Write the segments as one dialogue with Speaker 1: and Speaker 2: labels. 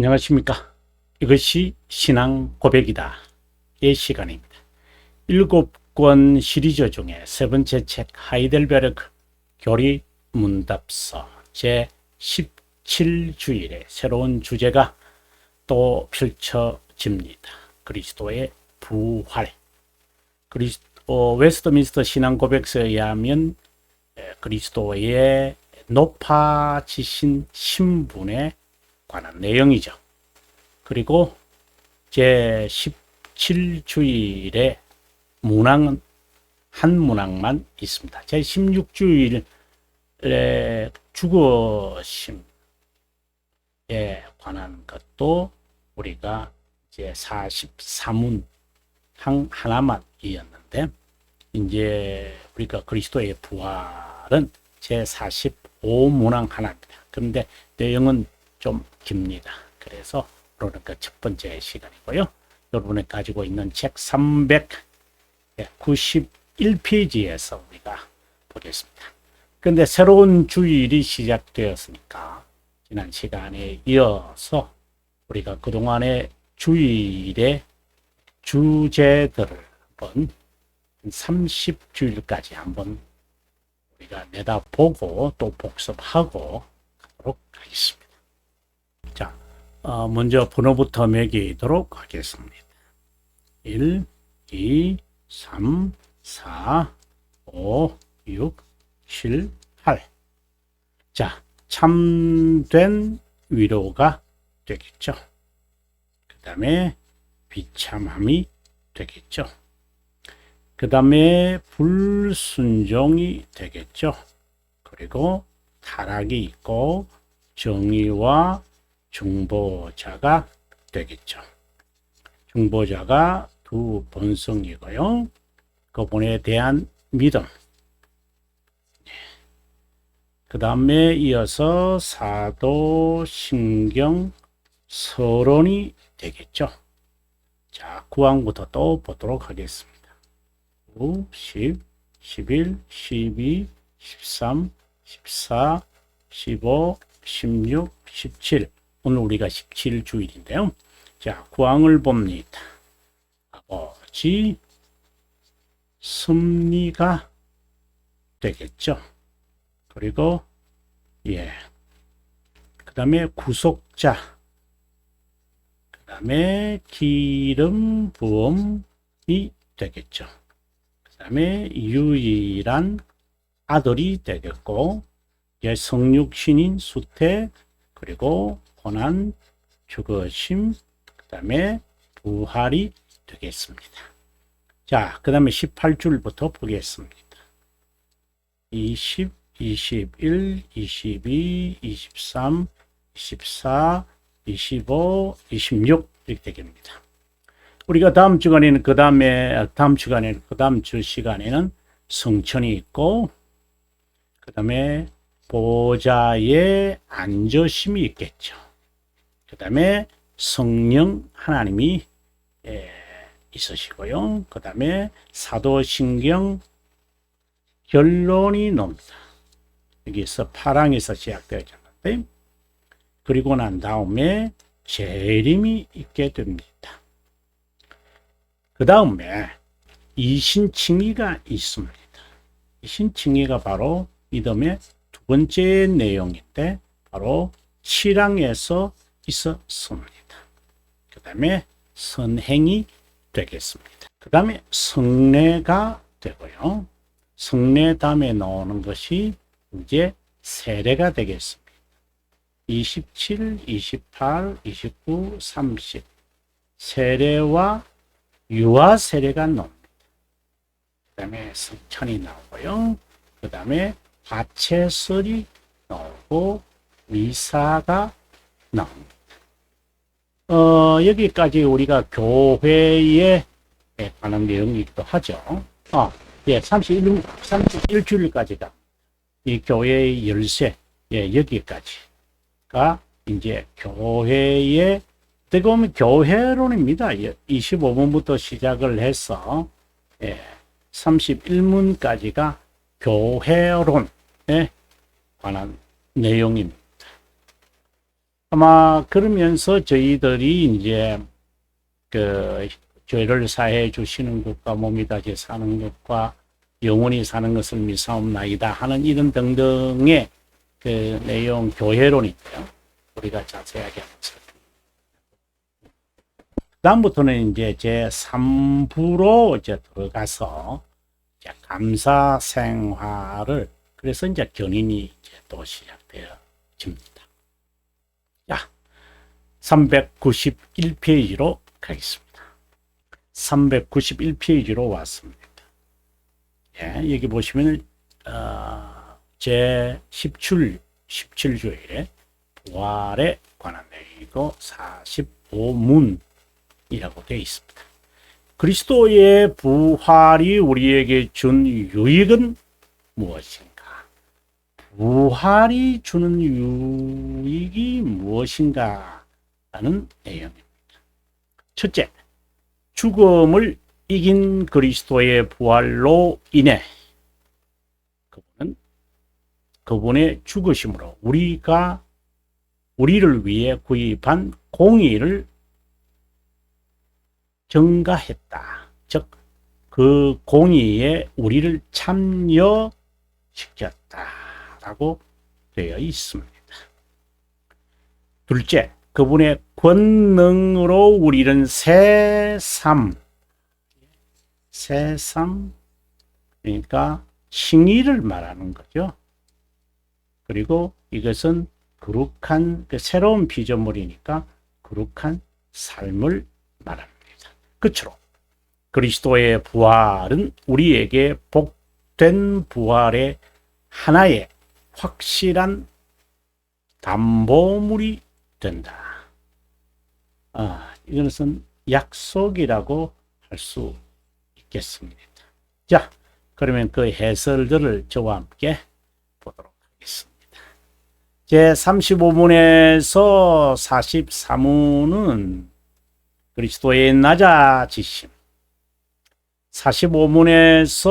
Speaker 1: 안녕하십니까. 이것이 신앙 고백이다. 의 시간입니다. 7권 시리즈 중에 세 번째 책 하이델베르크 교리 문답서 제 17주일에 새로운 주제가 또 펼쳐집니다. 그리스도의 부활. 웨스트민스터 신앙 고백서에 의하면 그리스도의 높아지신 신분에 관한 내용이죠. 그리고 제 17주일에 문항은 한 문항만 있습니다. 제 16주일에 죽으심에 관한 것도 우리가 이제 44문 하나만 이었는데, 이제 우리가 그리스도의 부활은 제 45문항 하나입니다. 그런데 내용은 좀 깁니다. 그래서 오늘은 그 첫 번째 시간이고요. 여러분이 가지고 있는 책 391페이지에서 우리가 보겠습니다. 그런데 새로운 주일이 시작되었으니까 지난 시간에 이어서 우리가 그동안의 주일의 주제들을 한번 30주일까지 한번 우리가 내다보고 또 복습하고 가도록 하겠습니다. 자, 먼저 번호부터 매기도록 하겠습니다. 1, 2, 3, 4, 5, 6, 7, 8. 자, 참된 위로가 되겠죠. 그 다음에 비참함이 되겠죠. 그 다음에 불순종이 되겠죠. 그리고 타락이 있고 정의와 중보자가 되겠죠. 중보자가 두 본성이고요. 그분에 대한 믿음. 그 다음에 이어서 사도, 신경, 서론이 되겠죠. 자, 9항부터 또 보도록 하겠습니다. 9, 10, 11, 12, 13, 14, 15, 16, 17. 오늘 우리가 17주일인데요. 자, 9항을 봅니다. 아버지, 섭리가 되겠죠. 그리고 그 다음에 구속자, 그 다음에 기름 부음이 되겠죠. 그 다음에 유일한 아들이 되겠고, 성육신인 수태, 그리고 고난, 죽으심, 그 다음에 부활이 되겠습니다. 자, 그 다음에 18줄부터 보겠습니다. 20, 21, 22, 23, 24, 25, 26 이렇게 되겠습니다. 우리가 다음 주 시간에는 성천이 있고, 그 다음에 보좌에 앉으심이 있겠죠. 그 다음에 성령 하나님이 있으시고요. 그 다음에 사도신경 결론이 놉니다. 여기서 8항에서 시작되어졌는데, 그리고 난 다음에 재림이 있게 됩니다. 그 다음에 이신칭의가 있습니다. 이신칭의가 바로 믿음의 두 번째 내용인데, 바로 7항에서 있었습니다. 그 다음에 선행이 되겠습니다. 그 다음에 성례가 되고요. 성례 다음에 나오는 것이 이제 세례가 되겠습니다. 27, 28, 29, 30. 세례와 유아 세례가 나옵니다. 그 다음에 성천이 나오고요. 그 다음에 화채설이 나오고 미사가 나옵니다. 여기까지 우리가 교회에 관한 내용이기도 하죠. 31주일까지가 이 교회의 열쇠, 여기까지가 이제 교회의, 어떻게 보면 교회론입니다. 25문부터 시작을 해서 31문까지가 교회론에 관한 내용입니다. 아마 그러면서 저희들이 이제 그 죄를 사해 주시는 것과 몸이 다시 사는 것과 영원히 사는 것을 믿사옵나이다 하는 이런 등등의 그 내용 교회론이고요. 우리가 자세하게 한번 살펴보겠습니다. 다음부터는 이제 제 3부로 이제 들어가서 이제 감사 생활을 그래서 이제 견인이 이제 또 시작되어집니다. 자, 391페이지로 가겠습니다. 391페이지로 왔습니다. 예, 여기 보시면 제 17주에 부활에 관한 내용이고 45문이라고 되어 있습니다. 그리스도의 부활이 우리에게 준 유익은 무엇인가? 부활이 주는 유익이 무엇인가? 라는 내용입니다. 첫째, 죽음을 이긴 그리스도의 부활로 인해 그분의 죽으심으로 우리를 위해 구입한 공의를 증가했다. 즉, 그 공의에 우리를 참여시켰다라고 되어 있습니다. 둘째, 그분의 권능으로 우리는 새 삶, 그러니까 칭의를 말하는 거죠. 그리고 이것은 거룩한 새로운 피조물이니까 거룩한 삶을 말합니다. 끝으로 그리스도의 부활은 우리에게 복된 부활의 하나의 확실한 담보물이 된다. 이것은 약속이라고 할 수 있겠습니다. 자, 그러면 그 해설들을 저와 함께 보도록 하겠습니다. 제 35문에서 43문은 그리스도의 낮아지심, 45문에서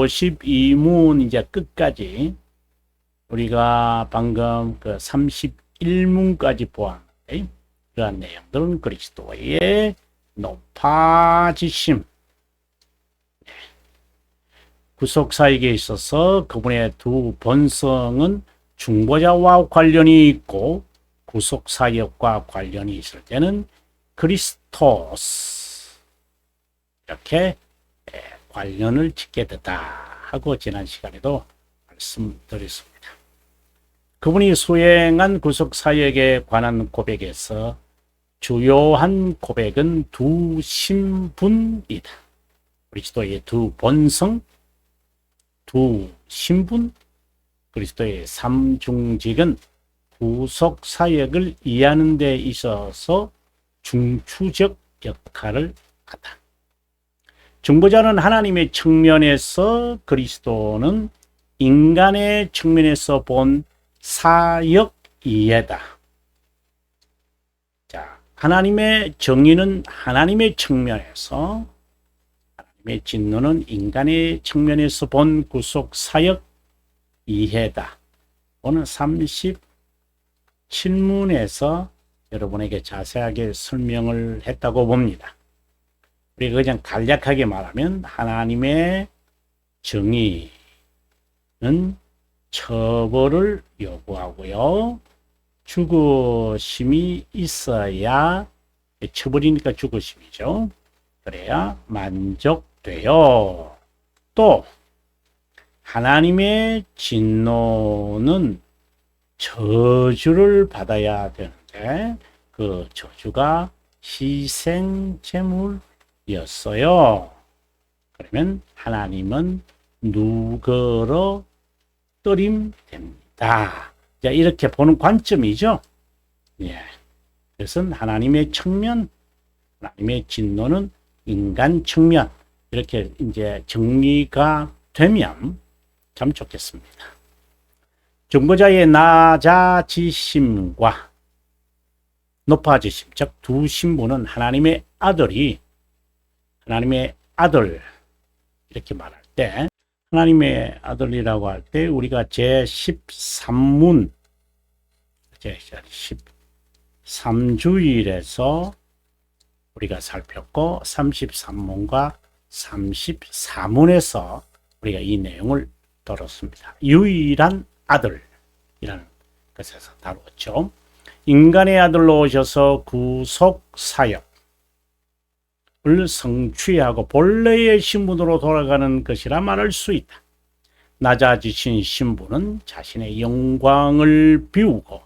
Speaker 1: 52문 이제 끝까지 우리가 방금 그 31문까지 보았는데 그러한 내용들은 그리스도의 높아지심, 구속사에게 있어서 그분의 두 본성은 중보자와 관련이 있고 구속사역과 관련이 있을 때는 그리스토스 이렇게 관련을 짓게 됐다 하고 지난 시간에도 말씀드렸습니다. 그분이 수행한 구속사역에 관한 고백에서 주요한 고백은 두 신분이다. 그리스도의 두 본성, 두 신분, 그리스도의 삼중직은 구속사역을 이해하는 데 있어서 중추적 역할을 한다. 중보자는 하나님의 측면에서, 그리스도는 인간의 측면에서 본 사역 이해다. 자, 하나님의 정의는 하나님의 측면에서, 하나님의 진노는 인간의 측면에서 본 구속 사역 이해다. 오늘 37문에서 여러분에게 자세하게 설명을 했다고 봅니다. 우리가 그냥 간략하게 말하면 하나님의 정의는 처벌을 요구하고요. 죽으심이 있어야, 처벌이니까 죽으심이죠. 그래야 만족돼요. 또 하나님의 진노는 저주를 받아야 되는데 그 저주가 희생 제물이었어요. 그러면 하나님은 누구로 떠림됩니다. 자, 이렇게 보는 관점이죠. 예. 그것은 하나님의 측면, 하나님의 진노는 인간 측면, 이렇게 이제 정리가 되면 참 좋겠습니다. 중보자의 낮아지심과 높아지심, 즉 두 신분은 하나님의 아들 이렇게 말할 때, 하나님의 아들이라고 할 때 우리가 제 13문 3주일에서 우리가 살폈고 33문과 34문에서 우리가 이 내용을 다뤘습니다. 유일한 아들이라는 것에서 다루었죠. 인간의 아들로 오셔서 구속 사역을 성취하고 본래의 신분으로 돌아가는 것이라 말할 수 있다. 낮아지신 신분은 자신의 영광을 비우고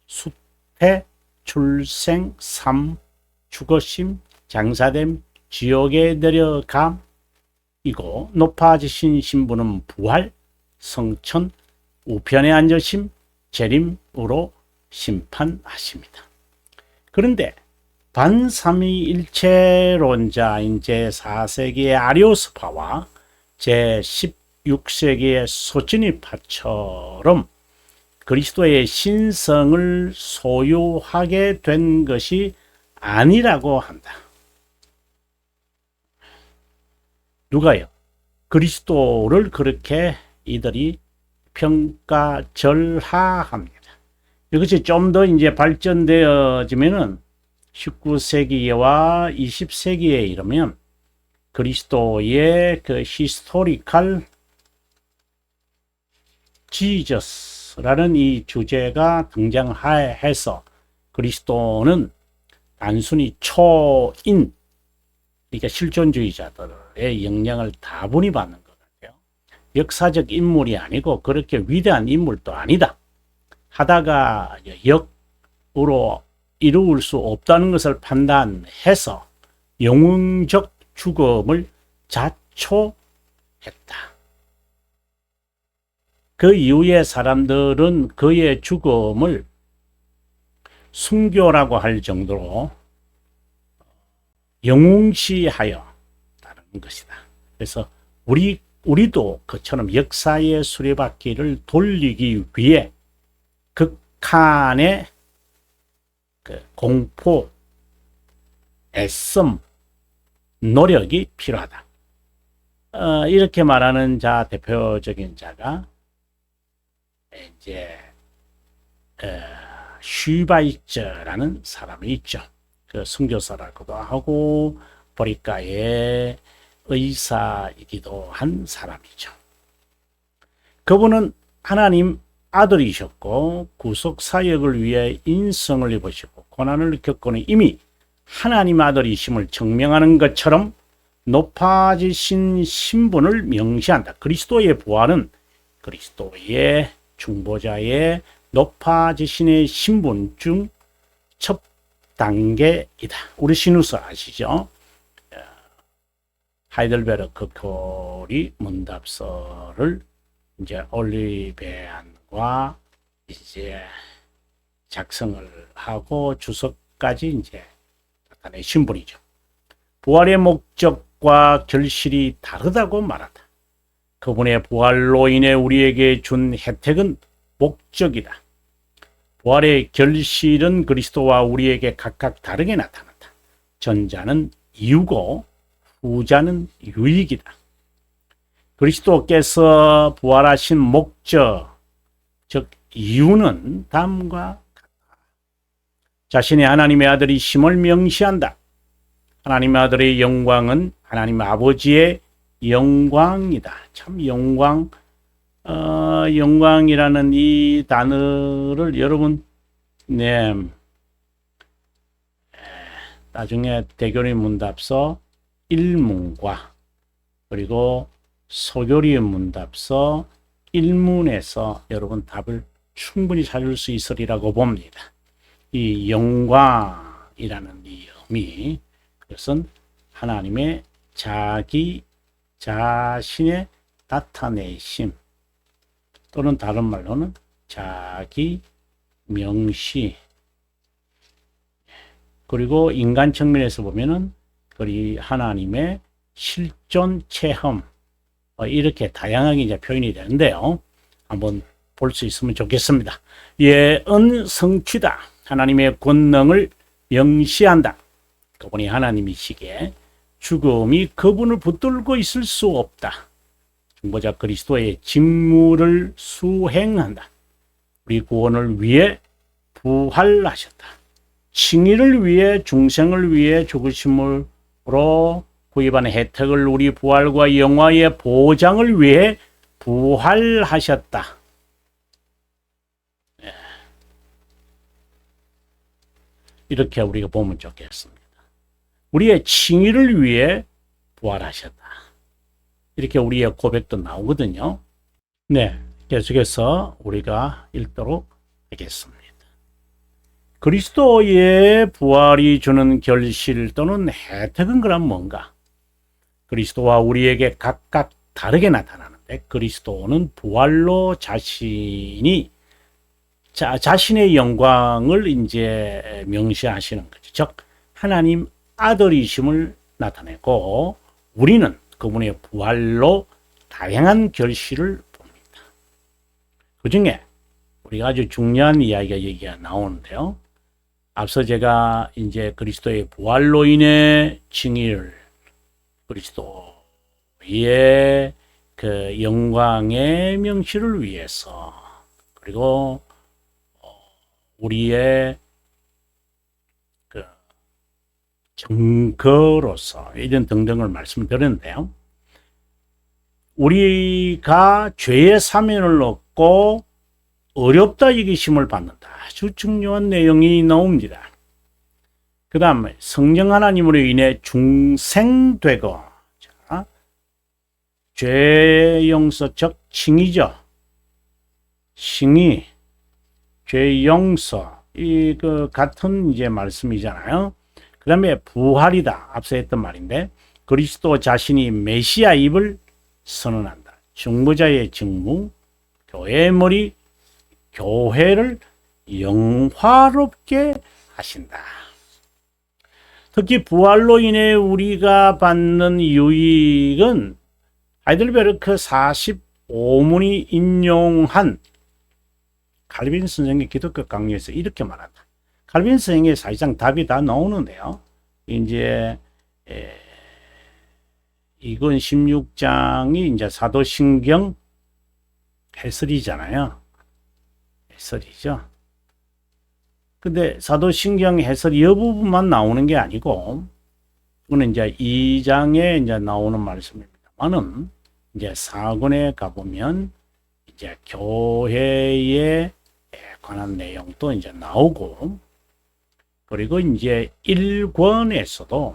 Speaker 1: 수태, 출생, 삶, 죽으심, 장사됨, 지옥에 내려감이고, 높아지신 신분은 부활, 성천, 우편에 앉으심, 재림으로 심판하십니다. 그런데 반삼위일체론자인 제4세기의 아리오스파와 제16세기의 소진이파처럼 그리스도의 신성을 소유하게 된 것이 아니라고 한다. 누가요? 그리스도를 그렇게 이들이 평가절하합니다. 이것이 좀 더 이제 발전되어지면은 19세기와 20세기에 이르면 그리스도의 그 히스토리컬 지저스라는 이 주제가 등장해서 그리스도는 단순히 초인, 그러니까 실존주의자들의 영향을 다분히 받는 것 같아요. 역사적 인물이 아니고 그렇게 위대한 인물도 아니다. 하다가 역으로 이루을 수 없다는 것을 판단해서 영웅적 죽음을 자초했다. 그 이후에 사람들은 그의 죽음을 순교라고 할 정도로 영웅시하여 다루는 것이다. 그래서 우리도 그처럼 역사의 수레바퀴를 돌리기 위해 극한의 그 공포, 애씀, 노력이 필요하다. 이렇게 말하는 자, 대표적인 자가 이제 슈바이처라는 사람이 있죠. 그 선교사라고도 하고 보리카의 의사이기도 한 사람이죠. 그분은 하나님 아들이셨고 구속 사역을 위해 인성을 입으시고 고난을 겪고는 이미 하나님 아들이심을 증명하는 것처럼 높아지신 신분을 명시한다. 그리스도의 부활은 그리스도의 중보자의 높아지신의 신분 중 첫 단계이다. 우리 신우서 아시죠? 하이델베르크 교리 문답서를 이제 올리베안과 이제 작성을 하고 주석까지 이제 나타낸 신분이죠. 부활의 목적과 결실이 다르다고 말한다. 그분의 부활로 인해 우리에게 준 혜택은 목적이다. 부활의 결실은 그리스도와 우리에게 각각 다르게 나타난다. 전자는 이유고 후자는 유익이다. 그리스도께서 부활하신 목적, 즉 이유는 다음과 같다. 자신의 하나님의 아들이심을 명시한다. 하나님의 아들의 영광은 하나님 아버지의 영광이다. 참 영광이라는 이 단어를 여러분, 나중에 대교리 문답서 1문과 그리고 소교리 문답서 1문에서 여러분 답을 충분히 찾을 수 있으리라고 봅니다. 이 영광이라는 이 의미, 그것은 하나님의 자기 자신의 나타내심, 또는 다른 말로는 자기 명시, 그리고 인간 측면에서 보면은 그리 하나님의 실존 체험, 이렇게 다양하게 이제 표현이 되는데요. 한번 볼 수 있으면 좋겠습니다. 예언 성취다. 하나님의 권능을 명시한다. 그분이 하나님이시기에 죽음이 그분을 붙들고 있을 수 없다. 중보자 그리스도의 직무를 수행한다. 우리 구원을 위해 부활하셨다. 칭의를 위해 중생을 위해 죽으심으로 구입한 혜택을 우리 부활과 영화의 보장을 위해 부활하셨다. 이렇게 우리가 보면 좋겠습니다. 우리의 칭의를 위해 부활하셨다. 이렇게 우리의 고백도 나오거든요. 네, 계속해서 우리가 읽도록 하겠습니다. 그리스도의 부활이 주는 결실 또는 혜택은 그럼 뭔가? 그리스도와 우리에게 각각 다르게 나타나는데, 그리스도는 부활로 자신의 영광을 이제 명시하시는 거죠. 즉 하나님 아들이심을 나타내고, 우리는 그분의 부활로 다양한 결실을 봅니다. 그 중에 우리가 아주 중요한 이야기가 여기가 나오는데요. 앞서 제가 이제 그리스도의 부활로 인해 칭의를, 그리스도의 그 영광의 명시를 위해서, 그리고 우리의 그 증거로서 이런 등등을 말씀드렸는데요. 우리가 죄의 사면을 얻고 어렵다 여기심을 받는다. 아주 중요한 내용이 나옵니다. 그 다음에 성령 하나님으로 인해 중생되고, 자, 죄 용서적 칭의죠. 칭의, 죄 용서, 그 같은 이제 말씀이잖아요. 그 다음에 부활이다. 앞서 했던 말인데, 그리스도 자신이 메시아임을 선언한다. 중보자의 직무, 교회의 머리, 교회를 영화롭게 하신다. 특히 부활로 인해 우리가 받는 유익은 하이델베르크 45문이 인용한 칼빈 선생의 기독교 강요에서 이렇게 말한다. 칼빈 선생의 사실상 답이 다 나오는데요. 이제 이건 16장이 이제 사도신경 해설이잖아요. 해설이죠. 근데 사도신경 해설 이 부분만 나오는 게 아니고, 그거는 이제 2장에 이제 나오는 말씀입니다만은, 이제 4권에 가보면 이제 교회에 관한 내용도 이제 나오고, 그리고 이제 1권에서도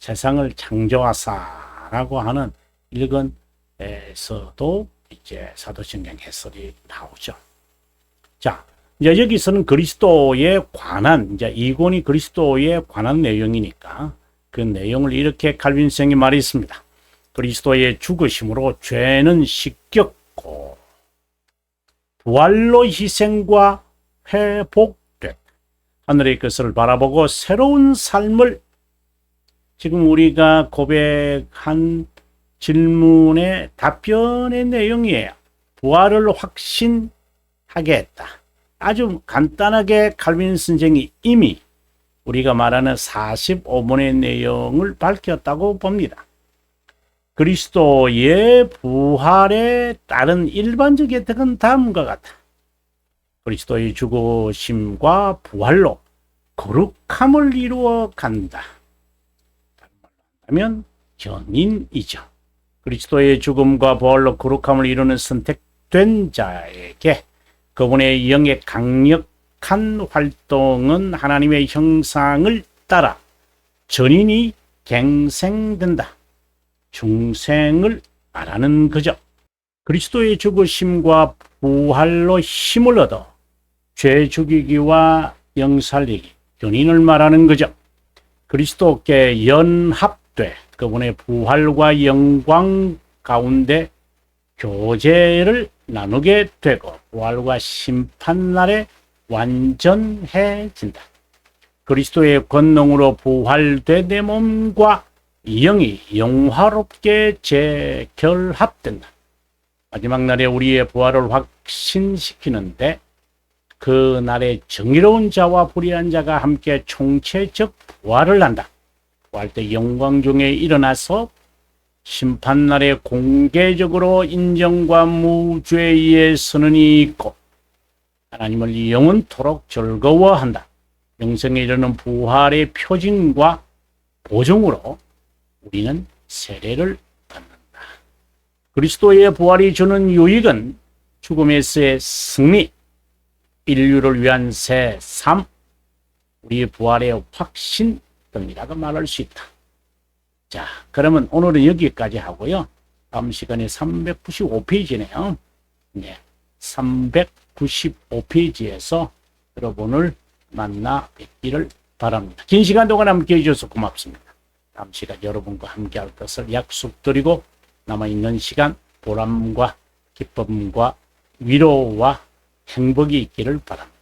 Speaker 1: 세상을 창조하사라고 하는 1권에서도 이제 사도신경 해설이 나오죠. 자, 이제 여기서는 그리스도에 관한, 이제 2권이 그리스도에 관한 내용이니까 그 내용을 이렇게 칼빈 선생이 말했습니다. 그리스도의 죽으심으로 죄는 씻겼고 부활로 희생과 회복됐. 하늘의 것을 바라보고 새로운 삶을, 지금 우리가 고백한 질문의 답변의 내용이에요. 부활을 확신하게 했다. 아주 간단하게 칼빈 선생이 이미 우리가 말하는 45문의 내용을 밝혔다고 봅니다. 그리스도의 부활에 따른 일반적 혜택은 다음과 같다. 그리스도의 죽으심과 부활로 거룩함을 이루어 간다. 다른 말로 한다면 견인이죠. 그리스도의 죽음과 부활로 거룩함을 이루는 선택된 자에게 그분의 영의 강력한 활동은 하나님의 형상을 따라 전인이 갱생된다. 중생을 말하는 거죠. 그리스도의 죽으심과 부활로 힘을 얻어 죄 죽이기와 영 살리기, 견인을 말하는 거죠. 그리스도께 연합돼 그분의 부활과 영광 가운데 교제를 나누게 되고 부활과 심판날에 완전해진다. 그리스도의 권능으로 부활된 내 몸과 영이 영화롭게 재결합된다. 마지막 날에 우리의 부활을 확신시키는데 그 날에 정의로운 자와 불의한 자가 함께 총체적 부활을 한다. 부활 때 영광 중에 일어나서 심판날에 공개적으로 인정과 무죄의 선언이 있고 하나님을 영원토록 즐거워한다. 영생에 이르는 부활의 표징과 보증으로 우리는 세례를 받는다. 그리스도의 부활이 주는 유익은 죽음에서의 승리, 인류를 위한 새 삶, 우리의 부활의 확신 등이라고 말할 수 있다. 자, 그러면 오늘은 여기까지 하고요. 다음 시간에 395페이지네요. 네, 395페이지에서 여러분을 만나 뵙기를 바랍니다. 긴 시간 동안 함께 해주셔서 고맙습니다. 다음 시간 여러분과 함께 할 것을 약속드리고 남아있는 시간 보람과 기쁨과 위로와 행복이 있기를 바랍니다.